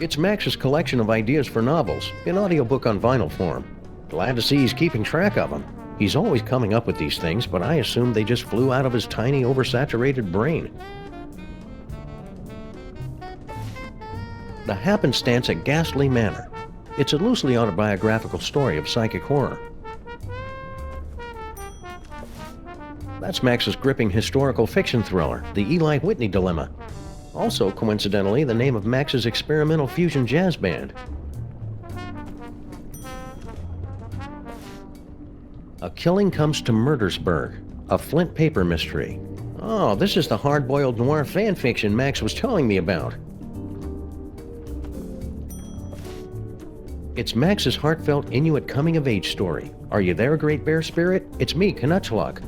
It's Max's collection of ideas for novels, in audiobook on vinyl form. Glad to see he's keeping track of them. He's always coming up with these things, but I assumed they just flew out of his tiny, oversaturated brain. The Happenstance at Ghastly Manor. It's a loosely autobiographical story of psychic horror. That's Max's gripping historical fiction thriller, The Eli Whitney Dilemma. Also, coincidentally, the name of Max's experimental fusion jazz band. A Killing Comes to Murdersburg, a Flint paper mystery. Oh, this is the hard-boiled noir fanfiction Max was telling me about. It's Max's heartfelt Inuit coming-of-age story. Are you there, Great Bear Spirit? It's me, Knutchlug.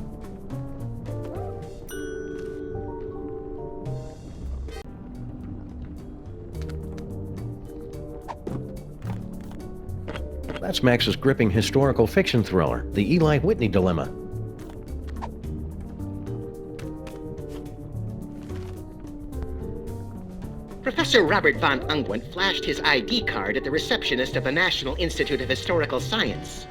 That's Max's gripping historical fiction thriller, The Eli Whitney Dilemma. Professor Robert von Ungwent flashed his ID card at the receptionist of the National Institute of Historical Science.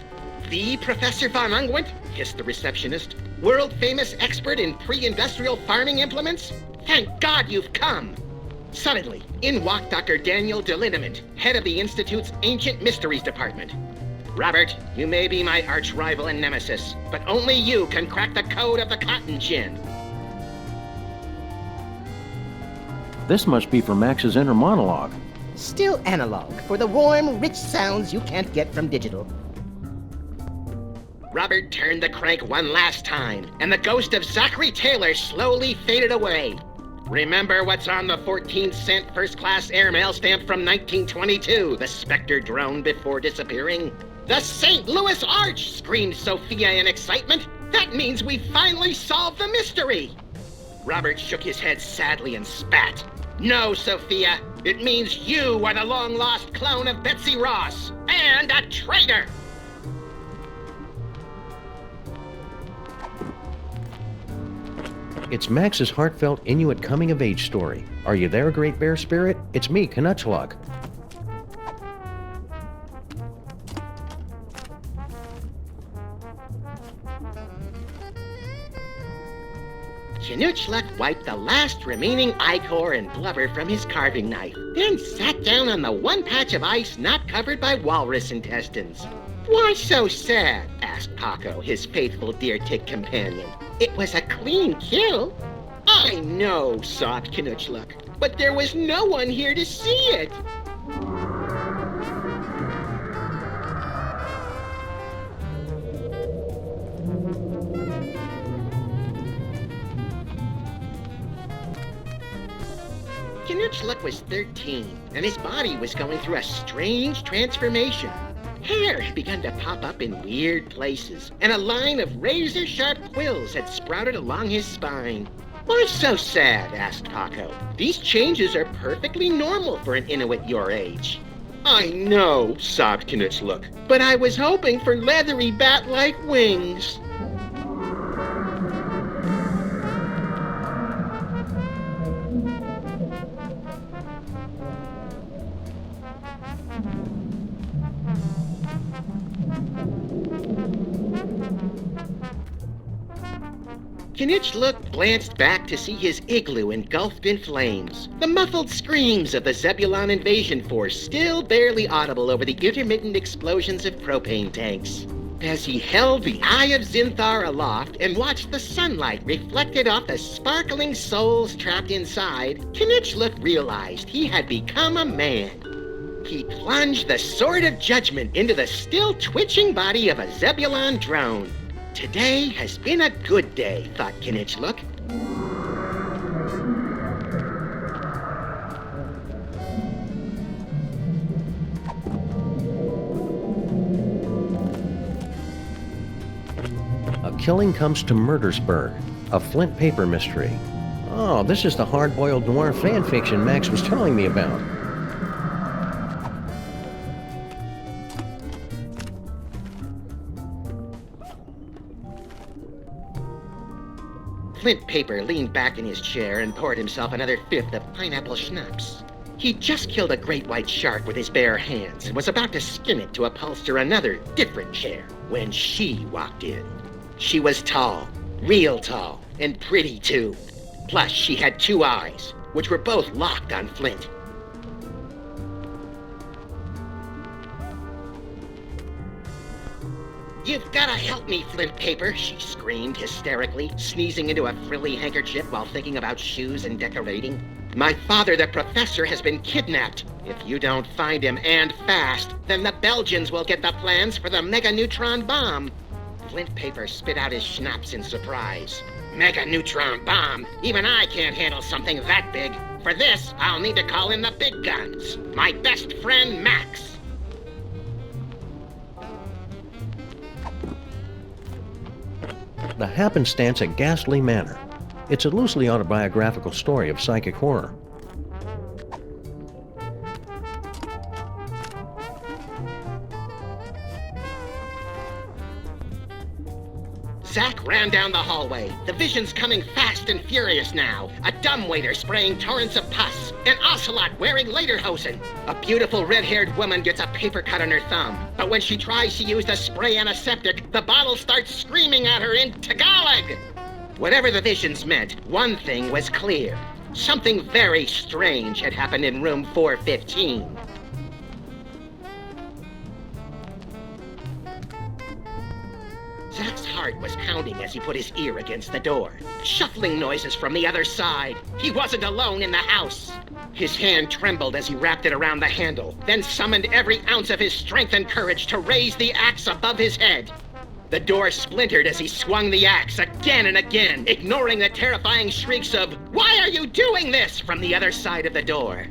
"The Professor von Ungwent?" hissed the receptionist. "World-famous expert in pre-industrial farming implements? Thank God you've come!" Suddenly, in walked Dr. Daniel Delinament, head of the Institute's Ancient Mysteries Department. "Robert, you may be my arch-rival and nemesis, but only you can crack the code of the cotton gin." This must be for Max's inner monologue. Still analog, for the warm, rich sounds you can't get from digital. Robert turned the crank one last time, and the ghost of Zachary Taylor slowly faded away. "Remember what's on the 14-cent first-class airmail stamp from 1922, the Spectre droned before disappearing?" "The St. Louis Arch!" screamed Sophia in excitement. "That means we finally solved the mystery!" Robert shook his head sadly and spat. "No, Sophia. It means you are the long-lost clone of Betsy Ross, and a traitor!" It's Max's heartfelt Inuit coming-of-age story. Are you there, Great Bear Spirit? It's me, Knutchlug. Knutchlug wiped the last remaining ichor and blubber from his carving knife, then sat down on the one patch of ice not covered by walrus intestines. "Why so sad?" asked Paco, his faithful deer-tick companion. "It was a clean kill." "I know," sobbed Knutchlug, "but there was no one here to see it." Knutchlug was 13, and his body was going through a strange transformation. Hair had begun to pop up in weird places, and a line of razor-sharp quills had sprouted along his spine. "Why so sad?" asked Paco. "These changes are perfectly normal for an Inuit your age." "I know," sobbed Knutchlug, "but I was hoping for leathery bat-like wings." Knutchlug glanced back to see his igloo engulfed in flames, the muffled screams of the Zebulon invasion force still barely audible over the intermittent explosions of propane tanks. As he held the Eye of Zinthar aloft and watched the sunlight reflected off the sparkling souls trapped inside, Knutchlug realized he had become a man. He plunged the sword of judgment into the still twitching body of a Zebulon drone. Today has been a good day, thought Knutchlug. A Killing Comes to Murdersburg, a Flint paper mystery. Oh, this is the hard-boiled noir fanfiction Max was telling me about. Flint Paper leaned back in his chair and poured himself another fifth of pineapple schnapps. He'd just killed a great white shark with his bare hands and was about to skin it to upholster another, different chair when she walked in. She was tall, real tall, and pretty too. Plus, she had 2 eyes, which were both locked on Flint. "You've gotta help me, Flint Paper," she screamed hysterically, sneezing into a frilly handkerchief while thinking about shoes and decorating. "My father, the professor, has been kidnapped. If you don't find him, and fast, then the Belgians will get the plans for the meganeutron bomb." Flint Paper spit out his schnapps in surprise. "Meganeutron bomb? Even I can't handle something that big. For this, I'll need to call in the big guns. My best friend, Max." The Happenstance at Ghastly Manor. It's a loosely autobiographical story of psychic horror. Zack ran down the hallway. The vision's coming fast and furious now. A dumbwaiter spraying torrents of pus. An ocelot wearing lederhosen. A beautiful red-haired woman gets a paper cut on her thumb. But when she tries to use the spray antiseptic, the bottle starts screaming at her in Tagalog. Whatever the visions meant, one thing was clear. Something very strange had happened in room 415. Zack's heart was pounding as he put his ear against the door. Shuffling noises from the other side. He wasn't alone in the house. His hand trembled as he wrapped it around the handle, then summoned every ounce of his strength and courage to raise the axe above his head. The door splintered as he swung the axe again and again, ignoring the terrifying shrieks of, "Why are you doing this?" from the other side of the door.